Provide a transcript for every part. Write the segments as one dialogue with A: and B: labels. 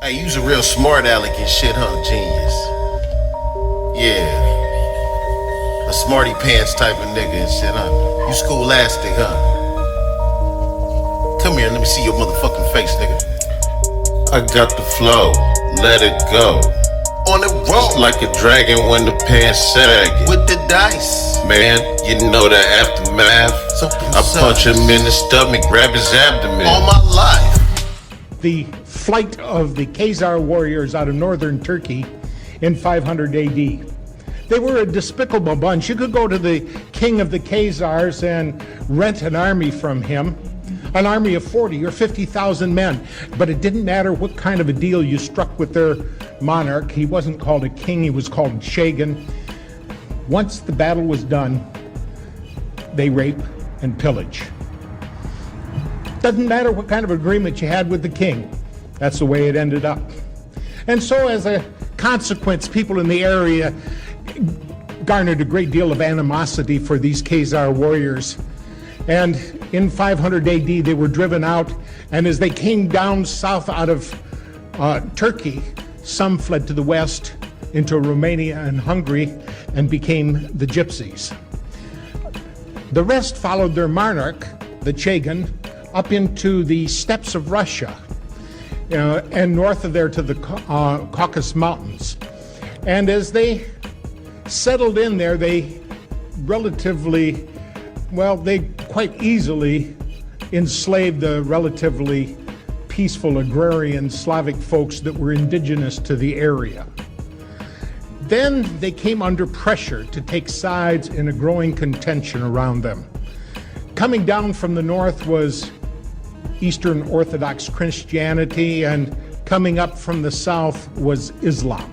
A: Hey, you's a real smart aleck and shit, huh? Genius. Yeah. A smarty pants type of nigga and shit, huh? You scholastic, huh? Come here, let me see your motherfucking face, nigga. I got the flow, let it go. On the road. Just like a dragon when the pants sag. With the dice. Man, you know the aftermath. I punch him in the stomach, grab his abdomen. All my life.
B: The flight of the Khazar warriors out of northern Turkey in 500 AD. They were a despicable bunch. You could go to the king of the Khazars and rent an army from him, an army of 40 or 50,000 men. But it didn't matter what kind of a deal you struck with their monarch. He wasn't called a king, he was called Shagan. Once the battle was done, they rape and pillage. Doesn't matter what kind of agreement you had with the king. That's the way it ended up. And so as a consequence, people in the area garnered a great deal of animosity for these Khazar warriors. And in 500 AD, they were driven out. And as they came down south out of Turkey, some fled to the west into Romania and Hungary and became the Gypsies. The rest followed their monarch, the Shagan, up into the steppes of Russia and north of there to the Caucasus Mountains. And as they settled in there, they quite easily enslaved the relatively peaceful agrarian Slavic folks that were indigenous to the area. Then they came under pressure to take sides in a growing contention around them. Coming down from the north was Eastern Orthodox Christianity, and coming up from the south was Islam.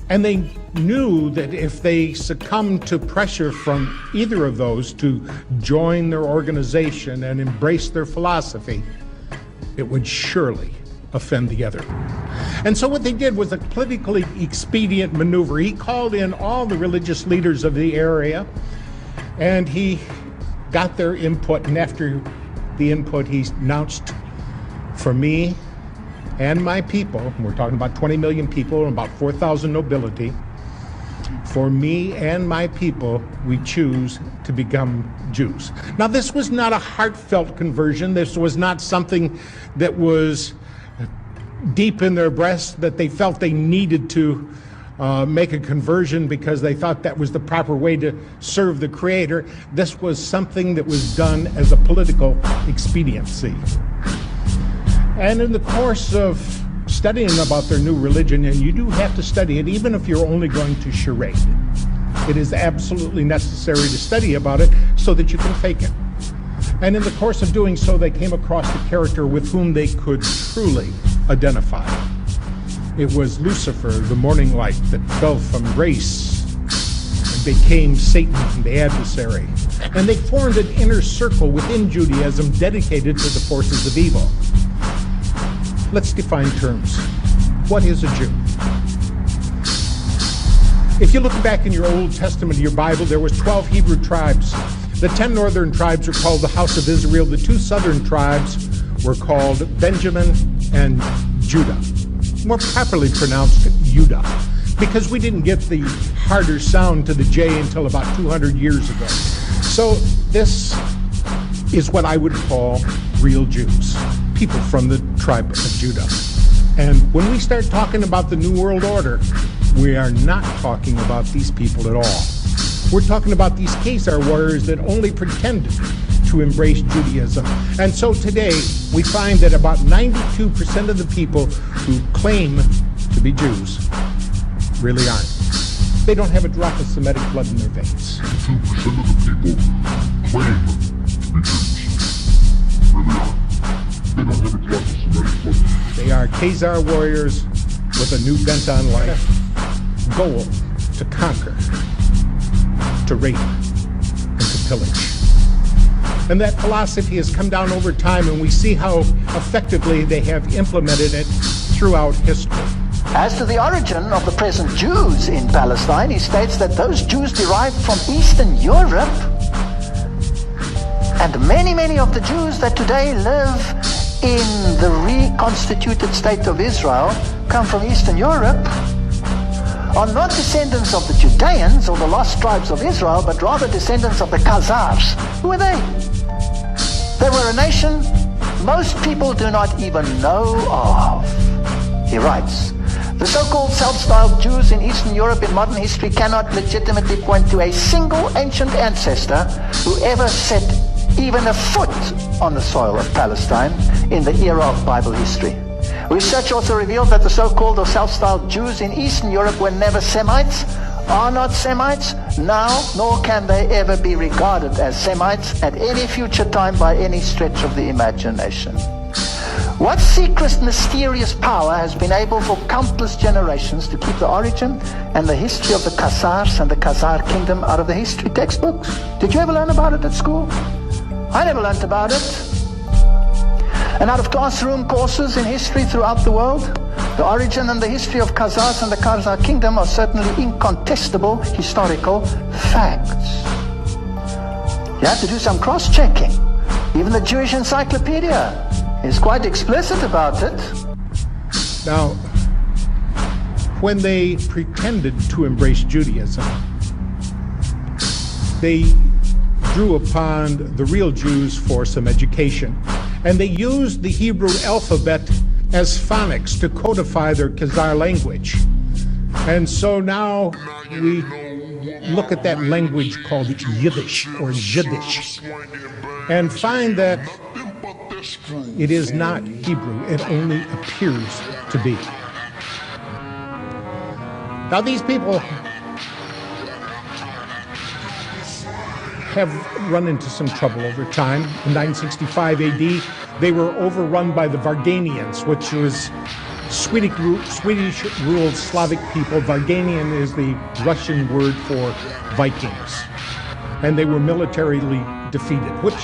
B: And they knew that if they succumbed to pressure from either of those to join their organization and embrace their philosophy, it would surely offend the other. And so what they did was a politically expedient maneuver. He called in all the religious leaders of the area, and he got their input, and after the input, he announced, for me and my people, we're talking about 20 million people and about 4,000 nobility, for me and my people, we choose to become Jews. Now, this was not a heartfelt conversion. This was not something that was deep in their breast that they felt they needed to make a conversion because they thought that was the proper way to serve the Creator. This was something that was done as a political expediency. And in the course of studying about their new religion, and you do have to study it even if you're only going to charade, it is absolutely necessary to study about it so that you can fake it. And in the course of doing so, they came across a character with whom they could truly identify. It was Lucifer, the morning light, that fell from grace and became Satan, the adversary. And they formed an inner circle within Judaism dedicated to the forces of evil. Let's define terms. What is a Jew? If you look back in your Old Testament, your Bible, there was 12 Hebrew tribes. The 10 northern tribes are called the House of Israel. The 2 southern tribes were called Benjamin and Judah. More properly pronounced Judah, because we didn't get the harder sound to the J until about 200 years ago. So this is what I would call real Jews, people from the tribe of Judah. And when we start talking about the New World Order, we are not talking about these people at all. We're talking about these Khazar warriors that only pretended to embrace Judaism. And so today, we find that about 92% of the people who claim to be Jews really aren't. They don't have a drop of Semitic blood in their veins.
C: 2% of the people claim to be Jews really aren't. They don't have a drop of Semitic blood.
B: They are Khazar warriors with a new bent on life, goal to conquer, to rape, and to pillage. And that philosophy has come down over time, and we see how effectively they have implemented it throughout history.
D: As to the origin of the present Jews in Palestine, he states that those Jews derived from Eastern Europe, and many of the Jews that today live in the reconstituted state of Israel come from Eastern Europe are not descendants of the Judeans or the lost tribes of Israel, but rather descendants of the Khazars. Who are they? They were a nation most people do not even know of. He writes, the so-called self-styled Jews in Eastern Europe in modern history cannot legitimately point to a single ancient ancestor who ever set even a foot on the soil of Palestine in the era of Bible history. Research also revealed that the so-called or self-styled Jews in Eastern Europe were never Semites, are not Semites now, nor can they ever be regarded as Semites at any future time by any stretch of the imagination. What secret, mysterious power has been able for countless generations to keep the origin and the history of the Khazars and the Khazar kingdom out of the history textbooks? Did you ever learn about it at school? I never learned about it. And out of classroom courses in history throughout the world, the origin and the history of Khazars and the Khazar kingdom are certainly incontestable historical facts. You have to do some cross-checking. Even the Jewish Encyclopedia is quite explicit about it.
B: Now, when they pretended to embrace Judaism, they drew upon the real Jews for some education. And they used the Hebrew alphabet as phonics to codify their Khazar language. And so now we look at that language called Yiddish or Yiddish and find that it is not Hebrew. It only appears to be. Now these people have run into some trouble over time. In 965 AD, they were overrun by the Varganians, which was Swedish-ruled Slavic people. Varganian is the Russian word for Vikings. And they were militarily defeated, which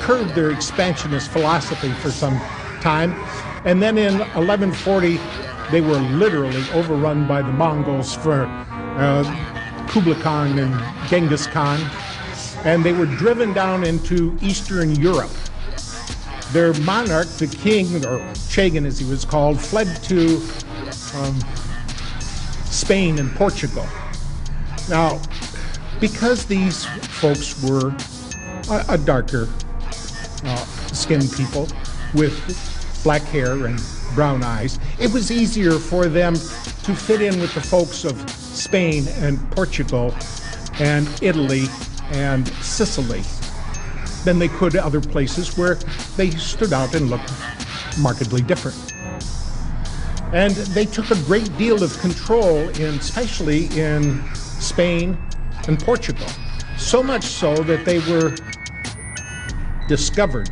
B: curbed their expansionist philosophy for some time. And then in 1140, they were literally overrun by the Mongols for Kublai Khan and Genghis Khan. And they were driven down into Eastern Europe. Their monarch, the king, or Chagan as he was called, fled to Spain and Portugal. Now, because these folks were a darker skinned people with black hair and brown eyes, it was easier for them to fit in with the folks of Spain and Portugal and Italy and Sicily than they could other places where they stood out and looked markedly different. And they took a great deal of control, especially in Spain and Portugal. So much so that they were discovered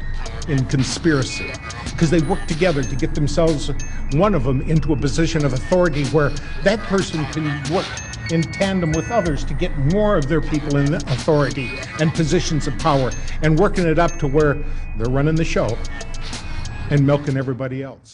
B: in conspiracy because they worked together to get themselves, one of them, into a position of authority where that person can work in tandem with others to get more of their people in authority and positions of power, and working it up to where they're running the show and milking everybody else.